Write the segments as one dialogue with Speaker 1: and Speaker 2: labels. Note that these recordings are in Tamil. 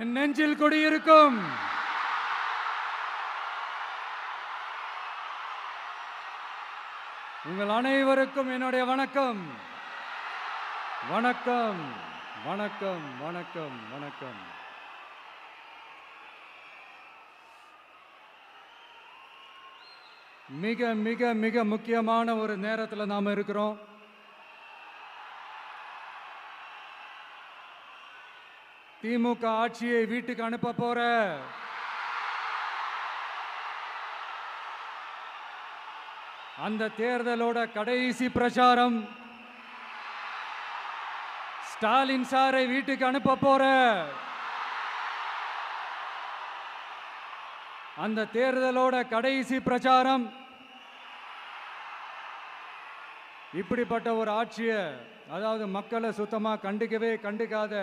Speaker 1: என் நெஞ்சில் குடியிருக்கும் உங்கள் அனைவருக்கும் என்னுடைய வணக்கம். வணக்கம் வணக்கம் வணக்கம் வணக்கம். மிக மிக மிக முக்கியமான ஒரு நேரத்தில் நாம இருக்கிறோம். திமுக ஆட்சியை வீட்டுக்கு அனுப்ப போற அந்த தேர்தலோட கடைசி பிரச்சாரம். ஸ்டாலின் சாரை வீட்டுக்கு அனுப்ப போற அந்த தேர்தலோட கடைசி பிரச்சாரம். இப்படிப்பட்ட ஒரு ஆட்சியை, அதாவது மக்களை சுத்தமா கண்டுக்காத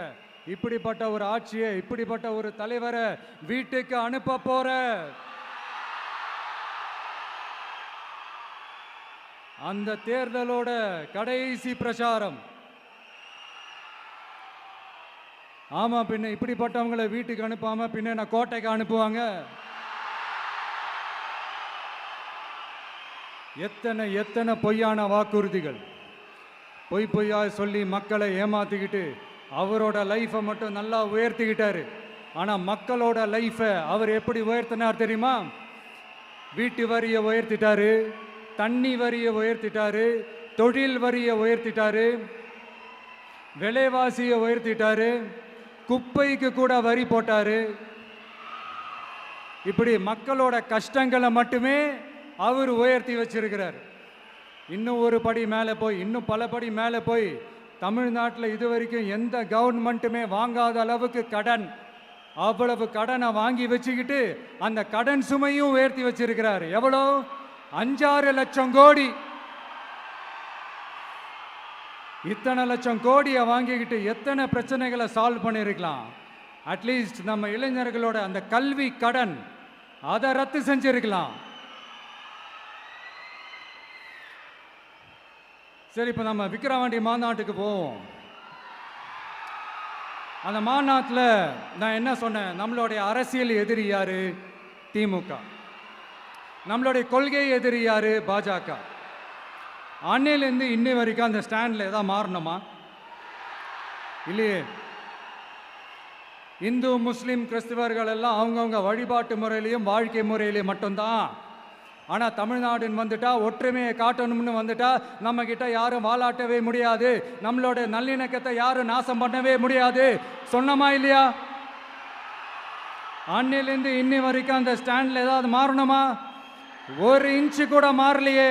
Speaker 1: இப்படிப்பட்ட ஒரு ஆட்சியை, இப்படிப்பட்ட ஒரு தலைவரை வீட்டுக்கு அனுப்ப போற அந்த தேர்தலோட கடைசி பிரச்சாரம். ஆமா, பின்ன இப்படிப்பட்டவங்களை வீட்டுக்கு அனுப்பாம பின்ன நான் கோட்டைக்கு அனுப்புவாங்க? எத்தனை எத்தனை பொய்யான வாக்குறுதிகள், பொய்யா சொல்லி மக்களை ஏமாத்திக்கிட்டு அவரோட லைஃபை மட்டும் நல்லா உயர்த்திக்கிட்டாரு. ஆனால் மக்களோட லைஃபை அவர் எப்படி உயர்த்தினார் தெரியுமா? வீட்டு வரியை உயர்த்திட்டாரு, தண்ணி வரியை உயர்த்திட்டாரு, தொழில் வரியை உயர்த்திட்டாரு, விலைவாசியை உயர்த்திட்டாரு, குப்பைக்கு கூட வரி போட்டாரு. இப்படி மக்களோட கஷ்டங்களை மட்டுமே அவர் உயர்த்தி வச்சிருக்கிறார். இன்னும் ஒரு படி மேலே போய், இன்னும் பல படி மேலே போய், தமிழ்நாட்டில் இதுவரைக்கும் எந்த கவர்மெண்ட்டுமே வாங்காத அளவுக்கு கடன், அவ்வளவு கடனை வாங்கி வச்சுக்கிட்டு அந்த கடன் சுமையும் உயர்த்தி வச்சிருக்கிறார். எவ்வளோ? 5-6 லட்சம் கோடி. இத்தனை லட்சம் கோடியை வாங்கிக்கிட்டு எத்தனை பிரச்சனைகளை சால்வ் பண்ணியிருக்கலாம். அட்லீஸ்ட் நம்ம இளைஞர்களோட அந்த கல்வி கடன் அதை ரத்து செஞ்சிருக்கலாம். சரி, இப்போ நம்ம விக்கிரவாண்டி மாநாட்டுக்கு போவோம். அந்த மாநாட்டில் நான் என்ன சொன்னேன்? நம்மளுடைய அரசியல் எதிரி யாரு? திமுக. நம்மளுடைய கொள்கை எதிரி யாரு? பாஜக. அன்னையிலேருந்து இன்னை வரைக்கும் அந்த ஸ்டாண்டில் ஏதாவது மாறணுமா? இல்லையே. இந்து முஸ்லீம் கிறிஸ்தவர்கள் எல்லாம் அவங்கவுங்க வழிபாட்டு முறையிலையும் வாழ்க்கை முறையிலையும் மட்டும்தான். ஆனால் தமிழ்நாடுன்னு வந்துட்டா, ஒற்றுமையை காட்டணும்னு வந்துட்டா, நம்ம கிட்ட யாரும் வாலாட்டவே முடியாது, நம்மளோட நல்லிணக்கத்தை யாரும் நாசம் பண்ணவே முடியாது. சொன்னமா இல்லையா? அன்னிலேருந்து இன்னி வரைக்கும் அந்த ஸ்டாண்டில் ஏதாவது மாறணுமா? 1 இன்ச்சு கூட மாறலையே.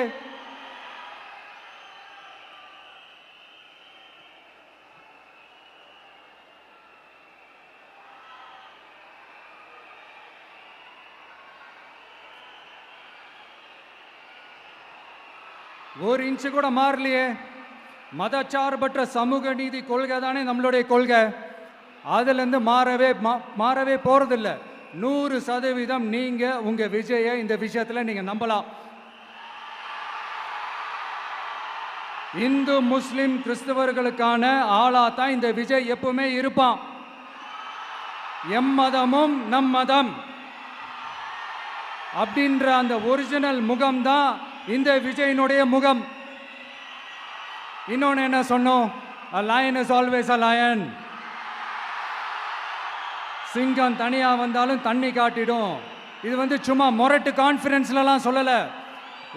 Speaker 1: ஒரு இன்ச்சு கூட மாறலையே. மதச்சார்பற்ற சமூக நீதி கொள்கை தானே நம்மளுடைய கொள்கை. அதுலேருந்து மாறவே போறதில்லை. 100% நீங்க உங்க விஜயை இந்த விஷயத்துல நீங்க நம்பலாம். இந்து முஸ்லிம் கிறிஸ்தவர்களுக்கான ஆளா தான் இந்த விஜய் எப்பவுமே இருப்பான். எம் மதமும் நம் மதம் அப்படின்ற அந்த ஒரிஜினல் முகம் தான் இந்த விஜயினுடைய முகம். இன்னொன்னு என்ன சொன்னோம்? A lion is always a lion. சிங்கம் தனியா வந்தாலும் தண்ணி காட்டிடும். இது சும்மா மொரட்டு கான்ஃபரன்ஸ்லாம் சொல்லல.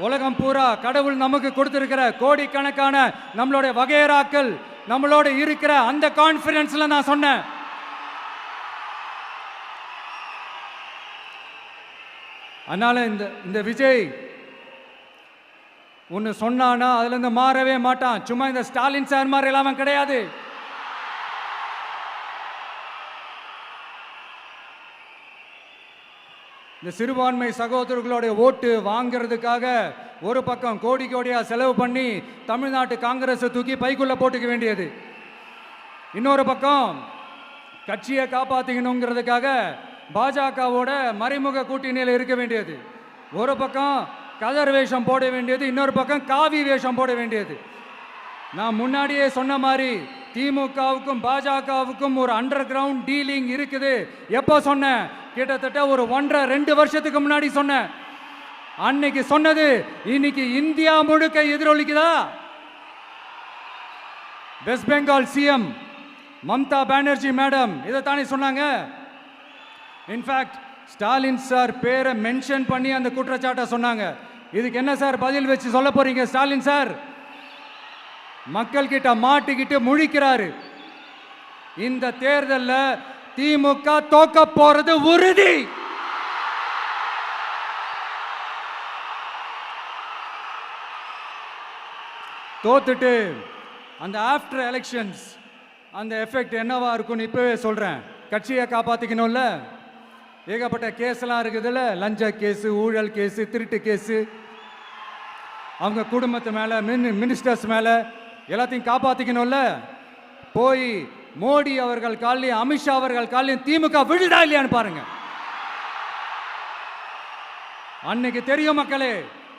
Speaker 1: உலகம் பூரா கடவுள் நமக்கு கொடுத்திருக்கிற கோடிக்கணக்கான நம்மளுடைய வகையறாக்கள் நம்மளோட இருக்கிற அந்த கான்ஃபரன்ஸ்ல நான் சொன்னேன். அதனால இந்த விஜய் ஒன்று சொன்னானா அதுலேருந்து மாறவே மாட்டான். சும்மா இந்த ஸ்டாலின் சார் மாதிரி எல்லாம் கிடையாது. இந்த சிறுபான்மை சகோதரர்களுடைய ஓட்டு வாங்கிறதுக்காக ஒரு பக்கம் கோடியா செலவு பண்ணி தமிழ்நாட்டு காங்கிரஸை தூக்கி பைக்குள்ள போட்டுக்க வேண்டியது, இன்னொரு பக்கம் கட்சியை காப்பாற்றிக்கணுங்கிறதுக்காக பாஜகவோட மறைமுக கூட்டணியில் இருக்க வேண்டியது, ஒரு பக்கம் கதர் வேஷம் போட வேண்டியது, இன்னொரு பக்கம் காவி வேஷம் போட வேண்டியது. நான் முன்னாடியே சொன்ன மாதிரி திமுகவுக்கும் பாஜகவுக்கும் ஒரு அண்டர் கிரவுண்ட் டீலிங் இருக்குது. எப்போ சொன்னேன்? கிட்டத்தட்ட ஒரு 1.5-2 வருஷத்துக்கு முன்னாடி சொன்னேன். அன்னைக்கு சொன்னது இன்னைக்கு இந்தியா முழுக்க எதிரொலிக்குதா? வெஸ்ட் பெங்கால் சிஎம் மம்தா பானர்ஜி மேடம் இதைத்தானே சொன்னாங்க. இன்ஃபேக்ட் ஸ்டாலின் சார் பேரை மென்ஷன் பண்ணி அந்த குற்றச்சாட்டை சொன்னாங்க. இதுக்கு என்ன சார் பதில் வச்சு சொல்ல போறீங்க? ஸ்டாலின் சார் மக்கள் கிட்ட மாட்டிக்கிட்டு முழிக்கிறாரு. இந்த தேர்தலில் திமுக தோக்க போறது உறுதி. தோத்துட்டு அந்த ஆஃப்டர் எலெக்ஷன்ஸ் அந்த எஃபெக்ட் என்னவா இருக்கும்னு இப்பவே சொல்றேன். கட்சியை காப்பாத்திக்கணும்ல, ஏகப்பட்ட கேஸ்லாம் இருக்குதுல்ல, லஞ்ச கேஸு, ஊழல் கேஸு, திருட்டு கேஸு, அவங்க குடும்பத்து மேல, மினிஸ்டர்ஸ் மேல எல்லாத்தையும் காப்பாத்திக்கணும்ல. போய் மோடி அவர்கள் காலையும் அமித்ஷா அவர்கள் காலையும் திமுக விழுதா இல்லையான்னு பாருங்க. அன்னைக்கு தெரியும் மக்களே,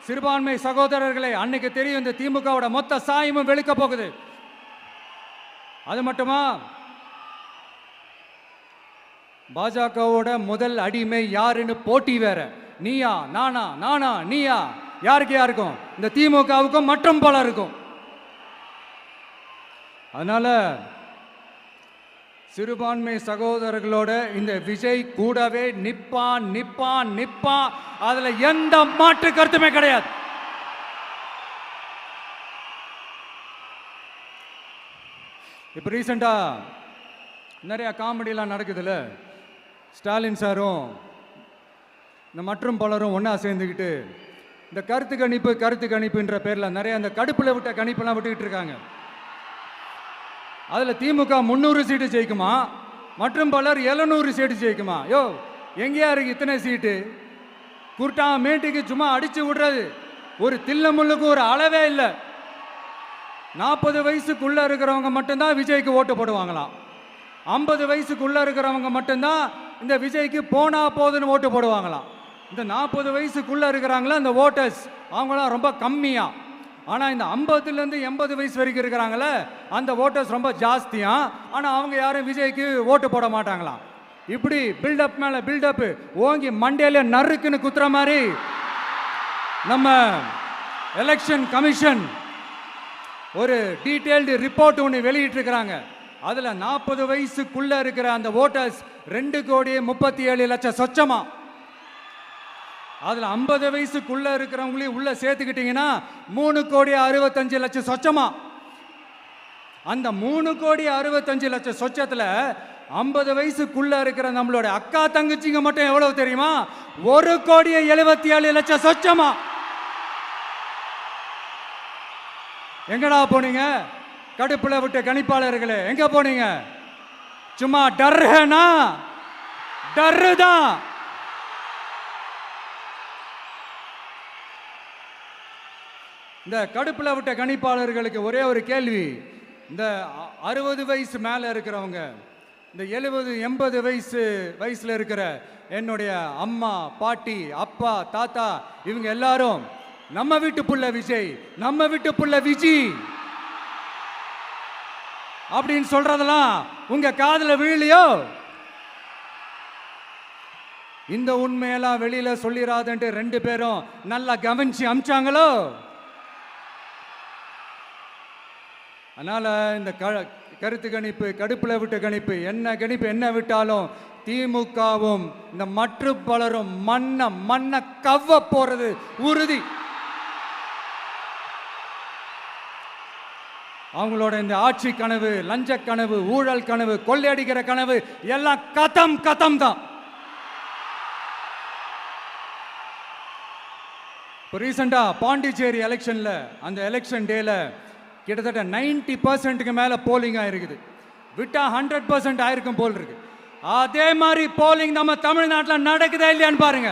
Speaker 1: சிறுபான்மை சகோதரர்களே, அன்னைக்கு தெரியும் இந்த திமுகவோட மொத்த சாயமும் வெளுக்க போகுது. அது மட்டுமா, பாஜகவோட முதல் அடிமை யாருன்னு போட்டி வேற. நீயா நானா, நானா நீயா, யாருக்கு யாருக்கும், இந்த திமுகவுக்கும் மற்றும் பல இருக்கும். அதனால சிறுபான்மை சகோதரர்களோட இந்த விஜய் கூடவே நிப்பான் நிப்பான் நிப்பான். அதுல எந்த மாற்று கருத்துமே கிடையாது. இப்ப ரீசெண்டா நிறைய காமெடியெல்லாம் நடக்குதுல்ல. ஸ்டாலின் சாரும் இந்த மற்றும் பலரும் ஒன்னா சேர்ந்துக்கிட்டு இந்த கருத்து கணிப்புன்ற பேர்ல நிறைய அந்த கடுப்புல விட்ட கணிப்பெல்லாம் விட்டுக்கிட்டு இருக்காங்க. அதில் திமுக 300 சீட்டு ஜெயிக்குமா, மற்றும் பலர் 700 சீட்டு ஜெயிக்குமா? யோ, எங்கேயா இருக்கு இத்தனை சீட்டு? குர்ட்டா மேட்டுக்கு சும்மா அடிச்சு விடுறது. ஒரு தில்லமுள்ளுக்கு ஒரு அளவே இல்லை. 40 வயசுக்குள்ள இருக்கிறவங்க மட்டும்தான் விஜய்க்கு ஓட்டு போடுவாங்களாம். 50 வயசுக்குள்ள இருக்கிறவங்க மட்டும்தான் இந்த விஜய்க்கு போனா போதுன்னு ஓட்டு போடுவாங்களாம். இந்த 40 வயசுக்குள்ள இருக்கிறாங்களா இந்த ஓட்டர்ஸ், அவங்களாம் ரொம்ப கம்மியா. ஆனால் இந்த 50லேருந்து 80 வயசு வரைக்கும் இருக்கிறாங்களே அந்த ஓட்டர்ஸ் ரொம்ப ஜாஸ்தியா. ஆனால் அவங்க யாரும் விஜய்க்கு ஓட்டு போட மாட்டாங்களாம். இப்படி பில்டப் மேலே பில்டப் ஓங்கி மண்டையில நறுக்குன்னு குத்துற மாதிரி நம்ம எலெக்ஷன் கமிஷன் ஒரு டீட்டெயில்டு ரிப்போர்ட் ஒன்று வெளியிட்டிருக்கிறாங்க. அதில் 40 வயசுக்குள்ள இருக்கிற அந்த ஓட்டர்ஸ் 2,37,00,000 சொச்சமா. அதில் 50 வயசுக்குள்ள இருக்கிறவங்களையும் உள்ள சேர்த்துக்கிட்டீங்கன்னா 3,65,00,000 சொச்சமா. அந்த 3,65,00,000 சொச்சத்தில் 50 வயசுக்குள்ள இருக்கிற நம்மளோட அக்கா தங்கச்சிங்க மட்டும் எவ்வளவு தெரியுமா? 1,77,00,000 சொச்சமா. எங்கடா போனீங்க கடுப்புல விட்ட கணிப்பாளர்களே? எங்க போனீங்க? சும்மா டர்னா டர்தான். இந்த கடுப்புல விட்ட கணிப்பாளர்களுக்கு ஒரே ஒரு கேள்வி. இந்த 60 வயசு மேல இருக்கிறவங்க, இந்த 70-80 வயசுல இருக்கிற என்னுடைய அம்மா, பாட்டி, அப்பா, தாத்தா, இவங்க எல்லாரும் நம்ம வீட்டு புள்ள விஜய், நம்ம வீட்டு புள்ள விஜி அப்படின்னு சொல்றதெல்லாம் உங்க காதுல விழலையோ? இந்த உண்மையெல்லாம் வெளியில சொல்லிராதுன்ட்டு 2 பேரும் நல்லா கவனிச்சு அமிச்சாங்களோ? அதனால இந்த கருத்து கணிப்பு, கடுப்புல விட்ட கணிப்பு, என்ன விட்டாலும் திமுகவும் இந்த மற்ற பலரும் மண்ண கவ்வ போறது உறுதி. அவங்களோட இந்த ஆட்சி கனவு, லஞ்ச கனவு, ஊழல் கனவு, கொள்ளையடிக்கிற கனவு எல்லாம் கதம் தான். இப்போ ரீசெண்டா பாண்டிச்சேரி எலெக்ஷன்ல, அந்த எலெக்ஷன் டேல கிட்டத்தட்ட 90% மேல போலிங் ஆயிருக்குது. விட்டா 100% ஆயிருக்கும் போல் இருக்கு. அதே மாதிரி போலிங் நம்ம தமிழ்நாட்டில் நடக்குதா இல்லையான்னு பாருங்க.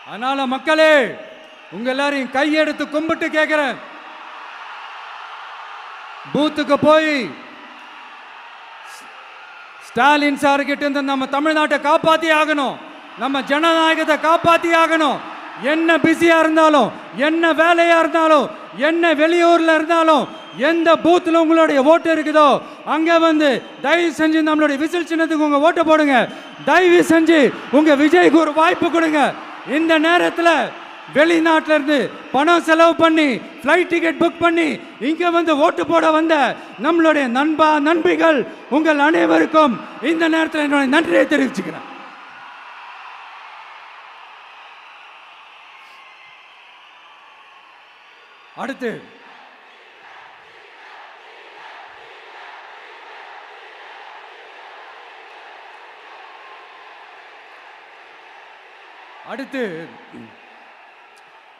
Speaker 1: அதனால மக்களே, உங்க எல்லாரையும் கையெடுத்து கும்பிட்டு கேட்கிறேன், பூத்துக்கு போய் ஸ்டாலின் சார் கிட்ட இருந்து நம்ம தமிழ்நாட்டை காப்பாத்தி ஆகணும், நம்ம ஜனநாயகத்தை காப்பாத்தி ஆகணும். என்ன பிஸியா இருந்தாலும், என்ன வேலையா இருந்தாலும், என்ன வெளியூர்ல இருந்தாலும், எந்த பூத்துல உங்களுடைய ஓட்டு இருக்குதோ அங்க வந்து தயவு செஞ்சு நம்மளுடைய விசில் சின்னத்துக்கு உங்க ஓட்டு போடுங்க. தயவு செஞ்சு உங்க விஜய்க்கு ஒரு வாய்ப்பு கொடுங்க. இந்த நேரத்தில் வெளிநாட்டில இருந்து பணம் செலவு பண்ணி ஃப்ளைட் டிக்கெட் புக் பண்ணி இங்க வந்து ஓட்டு போட வந்த நம்மளுடைய நண்பிகள் உங்கள் அனைவருக்கும் இந்த நேரத்தில் என்னுடைய நன்றியை தெரிவிச்சுக்கிறேன். அடுத்து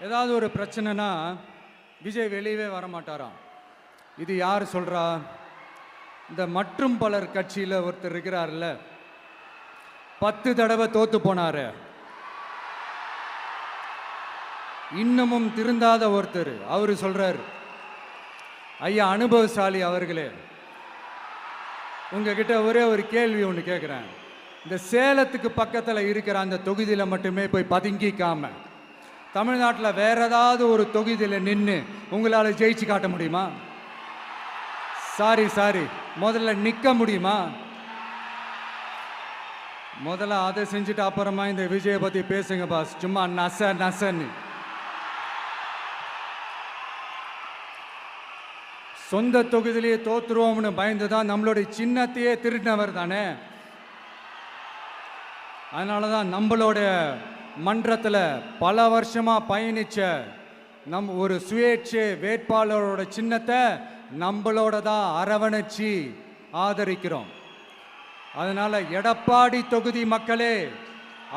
Speaker 1: ஏதாவது ஒரு பிரச்சனைனா விஜய் வெளியவே வர மாட்டாராம். இது யார் சொல்றா? இந்த மற்றும் பலர் கட்சியில் ஒருத்தர் இருக்கிறார்ல, 10 தடவை தோத்து போனாரு, இன்னமும் திருந்தாத ஒருத்தர். அவரு சொல்றாரு, ஐயா அனுபவசாலி அவர்களே, உங்ககிட்ட ஒரே ஒரு கேள்வி ஒன்று கேட்குறேன். இந்த சேலத்துக்கு பக்கத்தில் இருக்கிற அந்த தொகுதியில் மட்டுமே போய் பதுங்கிக்காம தமிழ்நாட்டில் வேற ஏதாவது ஒரு தொகுதியில் நின்று உங்களால் ஜெயிச்சு காட்ட முடியுமா? சாரி முதல்ல நிற்க முடியுமா? முதல்ல அதை செஞ்சுட்டு அப்புறமா இந்த விஜயை பற்றி பேசுங்க பாஸ். சும்மா நசன்னு சொந்த தொகுதியிலேயே தோத்துருவோம்னு பயந்து தான் நம்மளுடைய சின்னத்தையே திருடினவர் தானே. அதனால தான் நம்மளோட மன்றத்தில் பல வருஷமாக பயணிச்ச ஒரு சுயேட்சை வேட்பாளரோட சின்னத்தை நம்மளோட தான் அரவணைச்சி ஆதரிக்கிறோம். அதனால் எடப்பாடி தொகுதி மக்களே,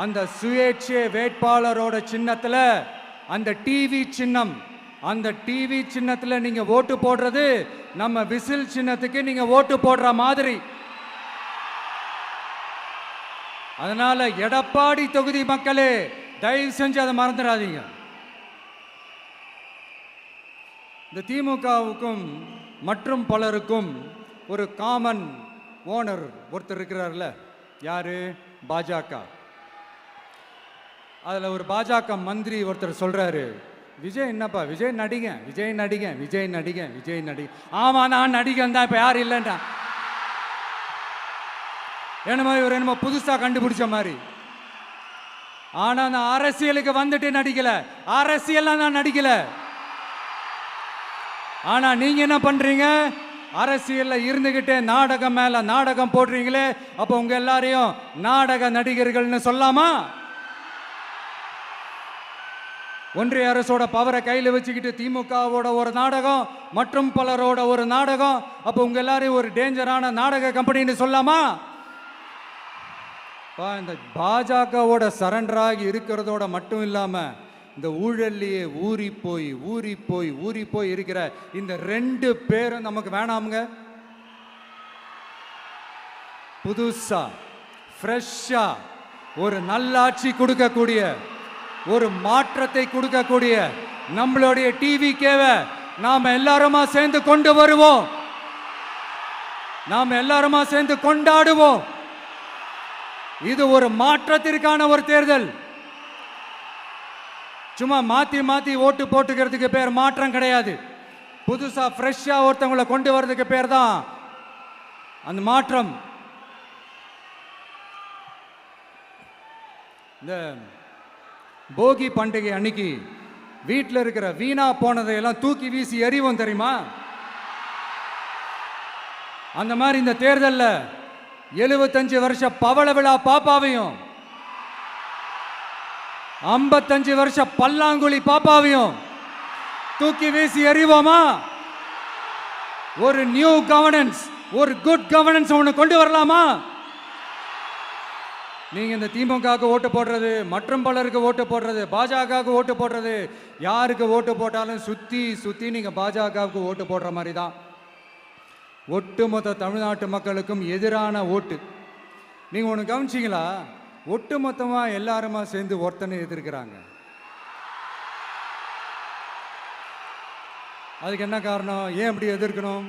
Speaker 1: அந்த சுயேட்சை வேட்பாளரோட சின்னத்தில் அந்த டிவி சின்னம், அந்த டிவி சின்னத்தில் நீங்கள் ஓட்டு போடுறது நம்ம விசில் சின்னத்துக்கு நீங்கள் ஓட்டு போடுற மாதிரி. அதனால எடப்பாடி தொகுதி மக்களே, தயவு செஞ்சு அதை மறந்துடாதீங்க. இந்த திமுகவுக்கும் மற்றும் பலருக்கும் ஒரு காமன் ஓனர் ஒருத்தர் இருக்கிறார்ல, யாரு? பாஜக. அதில் ஒரு பாஜக மந்திரி ஒருத்தர் சொல்றாரு, விஜய் என்னப்பா விஜய் நடிகன். ஆமா நான் நடிகன் தான், இப்போ யாரும் இல்லைன்றா. என்னமோ இவர் என்னமோ புதுசா கண்டுபிடிச்ச மாதிரி. ஆனா நான் அரசியலுக்கு வந்துட்டு நடிக்கல, அரசியல் நான் நடிக்கல. ஆனா நீங்க என்ன பண்றீங்க? அரசியல்ல இருந்துகிட்டே நாடகம் மேல நாடகம் போடுறீங்களே, அப்ப உங்க எல்லாரையும் நாடக நடிகர்கள்னு சொல்லாமா? ஒன்றிய அரசோட பவரை கையில் வச்சுக்கிட்டு திமுகவோட ஒரு நாடகம், மற்றும் பலரோட ஒரு நாடகம், அப்ப உங்க எல்லாரையும் ஒரு டேஞ்சரான நாடக கம்பெனின்னு சொல்லாமா? இந்த பாஜகவோட சரண்டராகி இருக்கிறதோட மட்டும் இல்லாம இந்த ஊழல்லையே ஊறி போய் இருக்கிற இந்த 2 பேரும் நமக்கு வேணாமுங்க. புதுசா ஃப்ரெஷ்ஷா ஒரு நல்லாட்சி கொடுக்கக்கூடிய, ஒரு மாற்றத்தை கொடுக்கக்கூடிய நம்மளுடைய டிவிக்கேவை நாம எல்லாருமா சேர்ந்து கொண்டு வருவோம், நாம எல்லாருமா சேர்ந்து கொண்டாடுவோம். இது ஒரு மாற்றத்திற்கான ஒரு தேர்தல். சும்மா மாத்தி ஓட்டு போட்டுக்கிறதுக்கு பேர் மாற்றம் கிடையாது. புதுசா ஃப்ரெஷ்ஷா ஒருத்தவங்களை கொண்டு வர்றதுக்கு பேர் தான் அந்த மாற்றம். இந்த போகி பண்டிகை அன்னைக்கு வீட்டில் இருக்கிற வீணா போனதையெல்லாம் தூக்கி வீசி எறிவோம் தெரியுமா? அந்த மாதிரி இந்த தேர்தலில் 75 வருஷ பவள விழா பாப்பாவையும் 55 வருஷ பல்லாங்குழி பாப்பாவையும் தூக்கி வீசி எறிவோமா? ஒரு நியூ கவர்னன்ஸ், ஒரு குட் கவர்னன்ஸ் ஒன்று கொண்டு வரலாமா? நீங்க இந்த திமுகவுக்கு ஓட்டு போடுறது, மற்றும் பலருக்கு ஓட்டு போடுறது, பாஜகவுக்கு ஓட்டு போடுறது, யாருக்கு ஓட்டு போட்டாலும் சுத்தி நீங்க பாஜகவுக்கு ஓட்டு போடுற மாதிரி தான். ஒட்டுமொத்த தமிழ்நாட்டு மக்களுக்கும் எதிரான ஓட்டு. நீங்க ஒன்று கவனிச்சிங்களா? ஒட்டுமொத்தமா எல்லாருமா சேர்ந்து ஒருத்தனை எதிர்க்கிறாங்க. அதுக்கு என்ன காரணம்? ஏன் அப்படி எதிர்க்கணும்?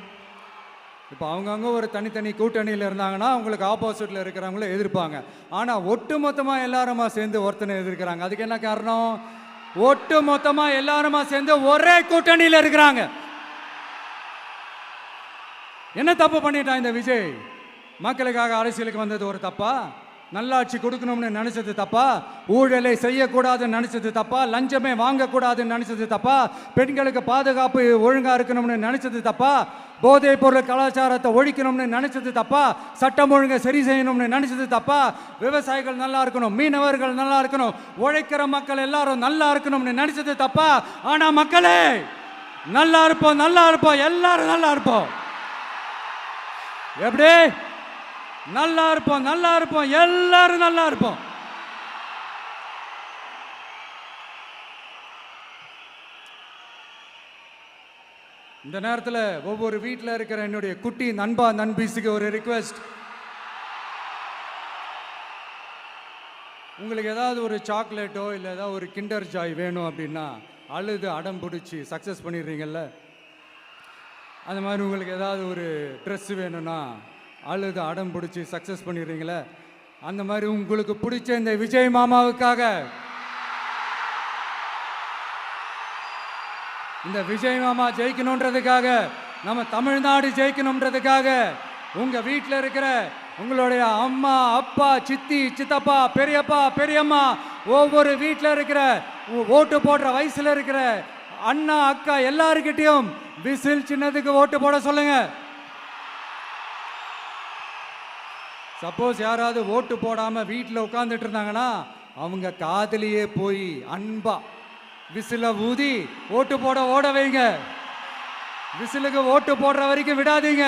Speaker 1: இப்போ அவங்கவுங்க ஒரு தனித்தனி கூட்டணியில் இருந்தாங்கன்னா அவங்களுக்கு ஆப்போசிட்டில் இருக்கிறவங்கள எதிர்ப்பாங்க. ஆனால் ஒட்டுமொத்தமாக எல்லாருமா சேர்ந்து ஒருத்தனை எதிர்க்கிறாங்க. அதுக்கு என்ன காரணம்? ஒட்டு மொத்தமா எல்லாருமா சேர்ந்து ஒரே கூட்டணியில் இருக்கிறாங்க. என்ன தப்பு பண்ணிட்டான் இந்த விஜய்? மக்களுக்காக அரசியலுக்கு வந்தது ஒரு தப்பா? நல்லாட்சி கொடுக்கணும்னு நினைச்சது தப்பா? ஊழலை செய்யக்கூடாதுன்னு நினைச்சது தப்பா? லஞ்சமே வாங்கக்கூடாதுன்னு நினைச்சது தப்பா? பெண்களுக்கு பாதுகாப்பு ஒழுங்கா இருக்கணும்னு நினைச்சது தப்பா? போதைப் பொருள் கலாச்சாரத்தை ஒழிக்கணும்னு நினைச்சது தப்பா? சட்டம் ஒழுங்கை சரி செய்யணும்னு நினைச்சது தப்பா? விவசாயிகள் நல்லா இருக்கணும், மீனவர்கள் நல்லா இருக்கணும், உழைக்கிற மக்கள் எல்லாரும் நல்லா இருக்கணும்னு நினைச்சது தப்பா? ஆனா மக்களே, நல்லா இருப்போம், நல்லா இருப்போம், எல்லாரும் நல்லா இருப்போம். எப்படி நல்லா இருப்போம், நல்லா இருப்போம், எல்லாரும் நல்லா இருப்போம். இந்த நேரத்தில் ஒவ்வொரு வீட்டில் இருக்கிற என்னுடைய குட்டி நண்பா நண்பீஸுக்கு ஒரு ரிக்வெஸ்ட். உங்களுக்கு ஏதாவது ஒரு சாக்லேட்டோ இல்லை ஏதாவது ஒரு கிண்டர் ஜாய் வேணும் அப்படின்னா அழுது அடம் பிடிச்சி சக்ஸஸ் பண்ணிடுறீங்கல்ல, அந்த மாதிரி உங்களுக்கு ஏதாவது ஒரு ட்ரெஸ் வேணும்னா அழுது அடம் பிடிச்சி சக்ஸஸ் பண்ணிடுறீங்களே, அந்த மாதிரி உங்களுக்கு பிடிச்ச இந்த விஜய் மாமாவுக்காக, இந்த விஜய் மாமா ஜெயிக்கணுன்றதுக்காக, நம்ம தமிழ்நாடு ஜெயிக்கணுன்றதுக்காக உங்க வீட்டில் இருக்கிற உங்களுடைய அம்மா, அப்பா, சித்தி, சித்தப்பா, பெரியப்பா, பெரியம்மா, ஒவ்வொரு வீட்டில் இருக்கிற ஓட்டு போடுற வயசுல இருக்கிற அண்ணா, அக்கா எல்லாருக்கிட்டையும் விசில் சின்னதுக்கு ஓட்டு போட சொல்லுங்க. சப்போஸ் யாராவது ஓட்டு போடாம வீட்டில் உட்கார்ந்துட்டு இருந்தாங்கன்னா அவங்க காதலியே போய் அன்பா விசில ஊதி ஓட்டு போட ஓட வைங்க. விசிலுக்கு ஓட்டு போடுற வரைக்கும் விடாதீங்க.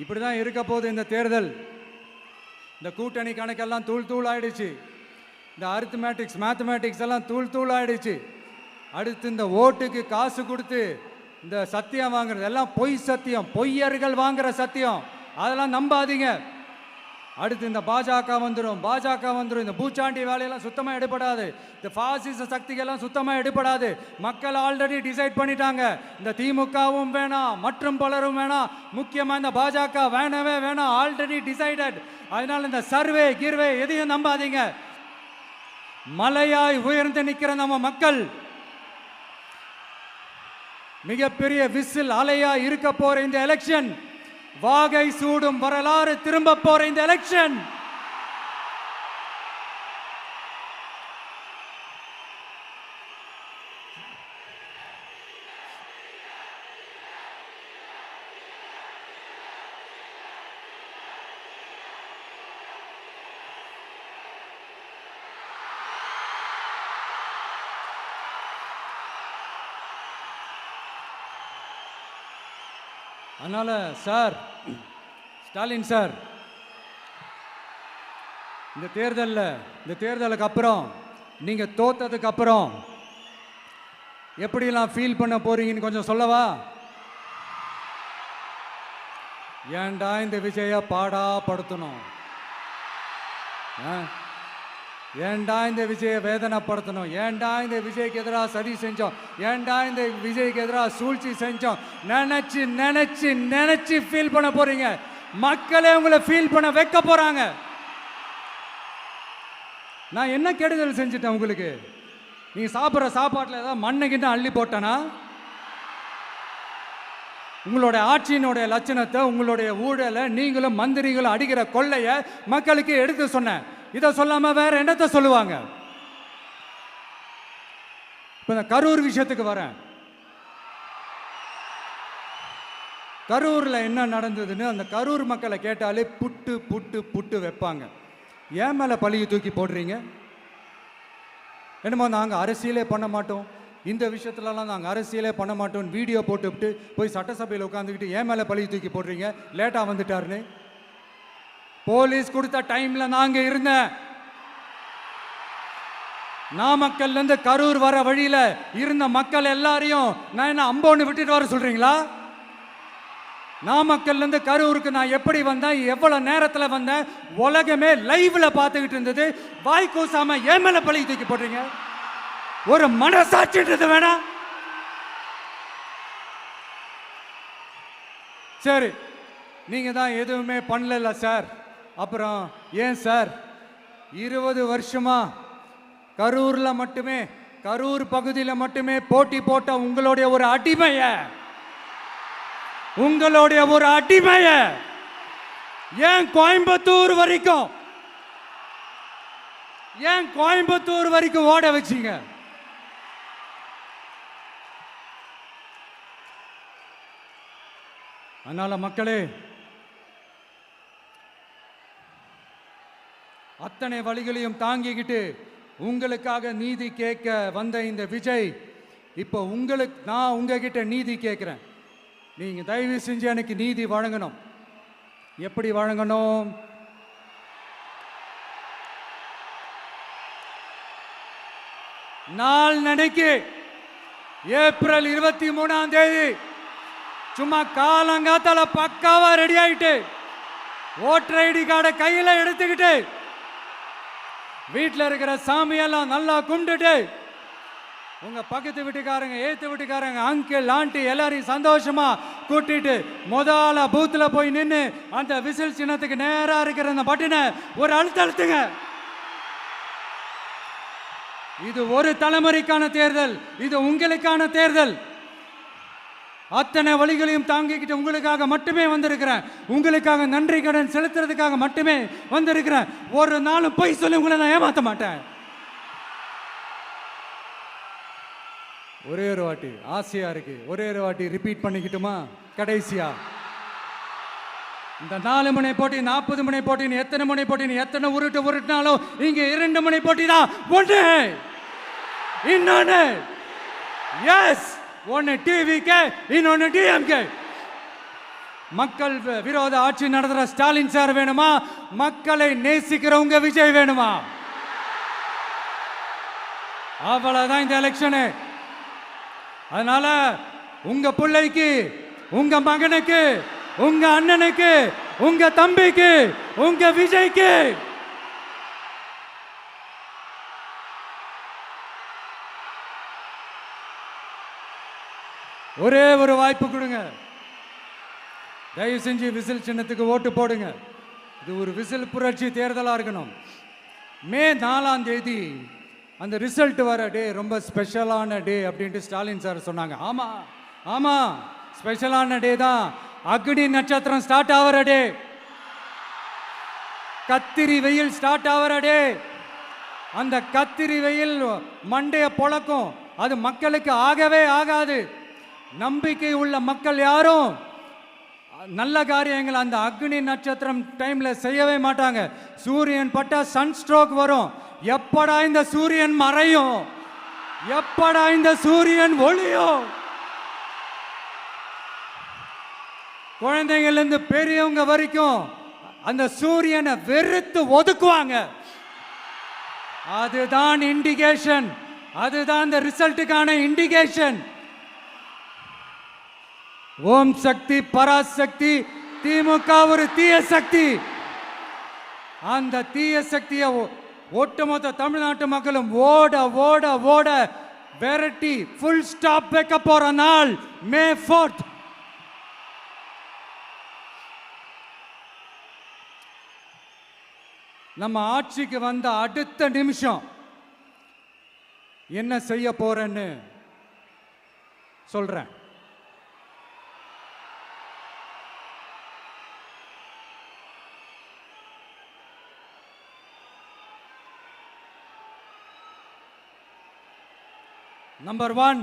Speaker 1: இப்படிதான் இருக்க போது இந்த தேர்தல். இந்த கூட்டணி கணக்கெல்லாம் தூள் தூள் ஆயிடுச்சு. இந்த அரித்மேட்டிக்ஸ், மேத்தமேட்டிக்ஸ் எல்லாம் தூள் தூள் ஆயிடுச்சு. அடுத்து இந்த ஓட்டுக்கு காசு கொடுத்து இந்த சத்தியம் வாங்குறது எல்லாம் பொய் சத்தியம், பொய்யர்கள் வாங்குற சத்தியம், அதெல்லாம் நம்பாதீங்க. அடுத்து இந்த பாஜக வந்துடும், இந்த பூச்சாண்டி வேலையெல்லாம் சுத்தமாக எடுபடாது. இந்த பாசிச சக்திகள்லாம் சுத்தமாக எடுபடாது. மக்கள் ஆல்ரெடி டிசைட் பண்ணிட்டாங்க, இந்த திமுகவும் வேணாம், மற்றும் பலரும் வேணாம், முக்கியமாக இந்த பாஜக வேணவே வேணாம், ஆல்ரெடி டிசைடட். அதனால இந்த சர்வே கிர்வே எதையும் நம்பாதீங்க. மலையாய் உயர்ந்து நிற்கிற நம்ம மக்கள் மிகப்பெரிய விசில் அலையா இருக்க போற இந்த எலெக்ஷன், வாகை சூடும் வரலாறு திரும்ப போற இந்த எலெக்ஷன், அதனால சார், ஸ்டாலின் சார், இந்த தேர்தலுக்கு அப்புறம் நீங்க தோத்ததுக்கு அப்புறம் எப்படிலாம் ஃபீல் பண்ண போறீங்கன்னு கொஞ்சம் சொல்லவா? ஏன்டா இந்த விஜய பாடா படுத்தணும், ஏன்டா இந்த விஜயை வேதனைப்படுத்தணும், ஏன்டா இந்த விஜய்க்கு எதிராக சதி செஞ்சோம், ஏன்டா இந்த விஜய்க்கு எதிராக சூழ்ச்சி செஞ்சோம் நினைச்சு நினைச்சு நினைச்சு ஃபீல் பண்ண போறீங்க. மக்களே உங்களை ஃபீல் பண்ண வைக்க போறாங்க. நான் என்ன கெடுதல் செஞ்சுட்டேன் உங்களுக்கு? நீங்க சாப்பிட்ற சாப்பாட்டில் ஏதாவது மண்ணை கிட்ட அள்ளி போட்டனா? உங்களுடைய ஆட்சியினுடைய லட்சணத்தை, உங்களுடைய ஊழலை, நீங்களும் மந்திரிகளும் அடிக்கிற கொள்ளையை மக்களுக்கு எடுத்து சொன்னேன். இதை சொல்லாம வேற என்னத்தை சொல்லுவாங்க? இப்ப இந்த கரூர் விஷயத்துக்கு வரேன். கரூர்ல என்ன நடந்ததுன்னு அந்த கரூர் மக்களை கேட்டாலே புட்டு புட்டு புட்டு வைப்பாங்க. ஏன் மேல பழியை தூக்கி போடுறீங்க? என்னமோ நாங்கள் அரசியலே பண்ண மாட்டோம், இந்த விஷயத்துலலாம் நாங்கள் அரசியலே பண்ண மாட்டோம் வீடியோ போட்டுவிட்டு போய் சட்டசபையில் உட்காந்துக்கிட்டு ஏன் மேலே பழியை தூக்கி போடுறீங்க? லேட்டாக வந்துட்டாருன்னு போலீஸ் கொடுத்த டைம்ல நாங்க இருந்தேன். நாமக்கல்ல இருந்து கரூர் வர வழியில இருந்த மக்கள் எல்லாரையும் நான் என்ன அம்போன்னு விட்டுட்டு வர சொல்றீங்களா? நாமக்கல்ல இருந்து கரூருக்கு நான் எப்படி வந்தேன், எவ்வளவு நேரத்துல வந்தேன், உலகமே லைவ்ல பார்த்துக்கிட்டு இருந்தது. வாய் கூசாம ஏன் மேல பழி தூக்கி போடுறீங்க? ஒரு மனசாட்சின்றது வேணாம்? சரி, நீங்க தான் எதுவுமே பண்ணல சார், அப்புறம் ஏன் சார் 20 வருஷமா கரூர்ல மட்டுமே, கரூர் பகுதியில் மட்டுமே போட்டி போட்ட உங்களுடைய ஒரு அடிமைய, உங்களுடைய ஒரு அடிமைய ஏன் கோயம்புத்தூர் வரைக்கும், ஏன் கோயம்புத்தூர் வரைக்கும் ஓட வச்சீங்க? அதனால மக்களே, அத்தனை வழிகளையும் தாங்கிக்கிட்டு உங்களுக்காக நீதி கேட்க வந்த இந்த விஜய், இப்போ நான் உங்ககிட்ட நீதி கேட்கிறேன். நீங்க தயவு செஞ்சு எனக்கு நீதி வழங்கணும். எப்படி வழங்கணும்? நாளைக்கு ஏப்ரல் 23ஆம் தேதி சும்மா காலங்காத்தால பக்காவா ரெடி ஆயிட்டு ஓட்டர் ஐடி கார்டை கையில எடுத்துக்கிட்டு வீட்டில் இருக்கிற சாமியெல்லாம் நல்லா கும்பிட்டுட்டு உங்க பக்கத்து வீட்டுக்காரங்க, ஏத்து வீட்டுக்காரங்க, அங்கிள் ஆண்டி எல்லாரையும் சந்தோஷமா கூட்டிட்டு முதல்ல பூத்துல போய் நின்று அந்த விசில் சின்னத்துக்கு நேரா இருக்கிற அந்த பட்டினை ஒரு அழுத்துங்க. இது ஒரு தலைமுறைக்கான தேர்தல், இது உங்களுக்கான தேர்தல். அத்தனை வழிகளையும் தாங்கிக்கிட்டு உங்களுக்காக மட்டுமே வந்திருக்கிறேன், உங்களுக்காக நன்றி கடன் செலுத்துறதுக்காக மட்டுமே வந்திருக்கிறேன். ஒரு நாளும் பொய் சொல்லி உங்களை நான் ஏமாத்த மாட்டேன். ஒரே ஒரு வாட்டி ஆசையா இருக்கு, ஒரே ஒரு வாட்டி ரிப்பீட் பண்ணிக்கிட்டுமா? கடைசியா இந்த 4 முனை போட்டி, 40 முனை போட்டின்னு எத்தனை முனை போட்டின்னு எத்தனை உருட்டினாலும் இங்க 2 முனை போட்டி தான். ஒன்று இன்னொன்னு, எஸ், ஒன்னு டிவிகே, இன்னொன்னு டிஎம்கே. மக்கள் விரோத ஆட்சி நடத்துற ஸ்டாலின் சார் வேணுமா? மக்களை நேசிக்கிறவங்க விஜய் வேணுமா? அவ்வளவுதான் இந்த எலெக்ஷனு. அதனால உங்க பிள்ளைக்கு, உங்க மகனுக்கு, உங்க அண்ணனுக்கு, உங்க தம்பிக்கு, உங்க விஜய்க்கு ஒரே ஒரு வாய்ப்பு கொடுங்க. தயவு செஞ்சு விசில் சின்னத்துக்கு ஓட்டு போடுங்க. இது ஒரு விசில் புரட்சி தேர்தலாக இருக்கணும். மே 4ஆம் தேதி அந்த ரிசல்ட் வர டே ரொம்ப ஸ்பெஷலான டே அப்படின்ட்டு ஸ்டாலின் சார் சொன்னாங்க. ஆமா ஆமா, ஸ்பெஷலான டே தான். அக்னி நட்சத்திரம் ஸ்டார்ட் ஆகிற டே, கத்திரி வெயில் ஸ்டார்ட் ஆகிற டே. அந்த கத்திரி வெயில் மண்டைய பொழக்கும், அது மக்களுக்கு ஆகவே ஆகாது. நம்பிக்கை உள்ள மக்கள் யாரும் நல்ல காரியங்கள் அந்த அக்னி நட்சத்திரம் டைம்ல செய்யவே மாட்டாங்க. சூரியன் பட்டா சன் ஸ்ட்ரோக் வரும். எப்படா இந்த சூரியன் மறையும், எப்படா இந்த சூரியன் ஒளியும். குழந்தைங்கள்ல இருந்து பெரியவங்க வரைக்கும் அந்த சூரியனை வெறுத்து ஒதுக்குவாங்க. அதுதான் இண்டிகேஷன், அதுதான் இந்த ரிசல்ட்டுக்கான இண்டிகேஷன். ஓம் சக்தி பராசக்தி, திமுக ஒரு தீய சக்தி. அந்த தீய சக்தியை ஒட்டுமொத்த தமிழ்நாட்டு மக்களும் ஓட ஓட ஓட விரட்டி ஃபுல் ஸ்டாப் வைக்க போற நாள் மே 4th. நம்ம ஆட்சிக்கு வந்த அடுத்த நிமிஷம் என்ன செய்ய போறேன்னு சொல்றேன். நம்பர் 1,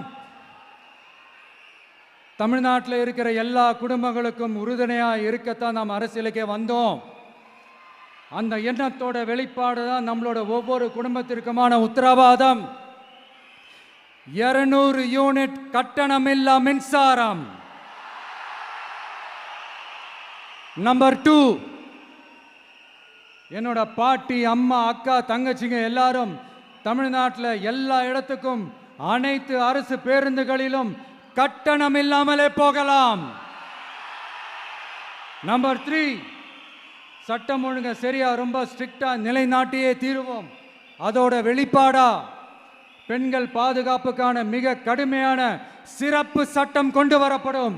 Speaker 1: தமிழ்நாட்டில் இருக்கிற எல்லா குடும்பங்களுக்கும் உறுதுணையாக இருக்கத்தான் நாம் அரசியலுக்கே வந்தோம். அந்த எண்ணத்தோட வெளிப்பாடு தான் நம்மளோட ஒவ்வொரு குடும்பத்திற்குமான உத்தரவாதம். 200 யூனிட் கட்டணமில்லா மின்சாரம். நம்பர் 2, என்னோட பாட்டி, அம்மா, அக்கா, தங்கச்சிங்க எல்லாரும் தமிழ்நாட்டில் எல்லா இடத்துக்கும் அனைத்து அரசு பேருந்துகளிலும் கட்டணம் இல்லாமலே போகலாம். நம்பர் 3, சட்டம் ஒழுங்கு சரியா ரொம்ப ஸ்ட்ரிக்டா நிலைநாட்டியே தீருவோம். அதோட வெளிப்பாடா பெண்கள் பாதுகாப்புக்கான மிக கடுமையான சிறப்பு சட்டம் கொண்டு வரப்படும்.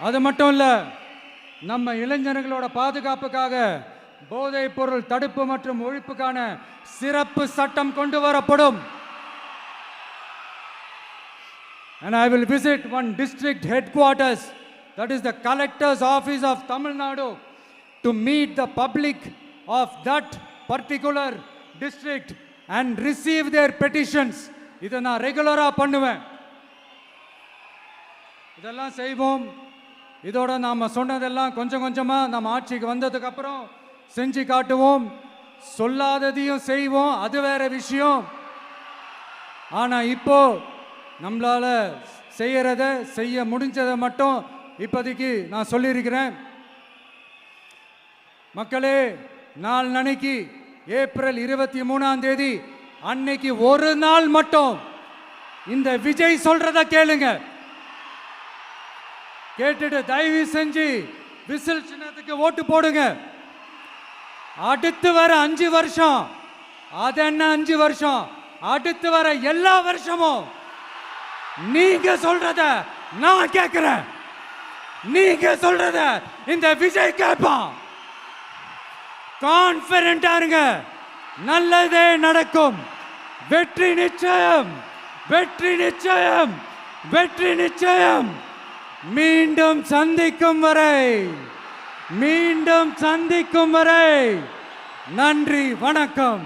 Speaker 1: அது மட்டும் இல்ல, நம்ம இளைஞர்களோட பாதுகாப்புக்காக போதைப் பொருள் தடுப்பு மற்றும் ஒழிப்புக்கான சிறப்பு சட்டம் கொண்டு வரப்படும். And I will visit one district headquarters, that is the collector's office of Tamil Nadu, to meet the public of that particular district and receive their petitions. இதை நான் ரெகுலரா பண்ணுவேன். இதெல்லாம் செய்வோம். இதோட நாம சொன்னதெல்லாம் கொஞ்சம் கொஞ்சமா நம்ம ஆட்சிக்கு வந்ததுக்கு அப்புறம் செஞ்சு காட்டுவோம். சொல்லாததையும் செய்வோம், அது வேற விஷயம். ஆனா இப்போ நம்மளால செய்யறத செய்ய முடிஞ்சதை மட்டும் இப்போதைக்கு நான் சொல்லியிருக்கிறேன். மக்களே, நாளைக்கு ஏப்ரல் 23 அன்னைக்கு ஒரு நாள் மட்டும் இந்த விஜய் சொல்றத கேளுங்க. கேட்டுட்டு தயவு செஞ்சு விசில் சின்னத்துக்கு ஓட்டு போடுங்க. அடுத்து வர 5 வருஷம், அது என்ன 5 வருஷம், அடுத்து வர எல்லா வருஷமும் நீங்க சொல்றத நான் கேட்கிறேன். நீங்க சொல்றத இந்த விஜய் கேட்பான். கான்பிடென்டா இருங்க, நல்லதே நடக்கும். வெற்றி நிச்சயம், வெற்றி நிச்சயம், வெற்றி நிச்சயம். மீண்டும் சந்திக்கும் வரை, மீண்டும் சந்திக்கும் வரை நன்றி, வணக்கம்.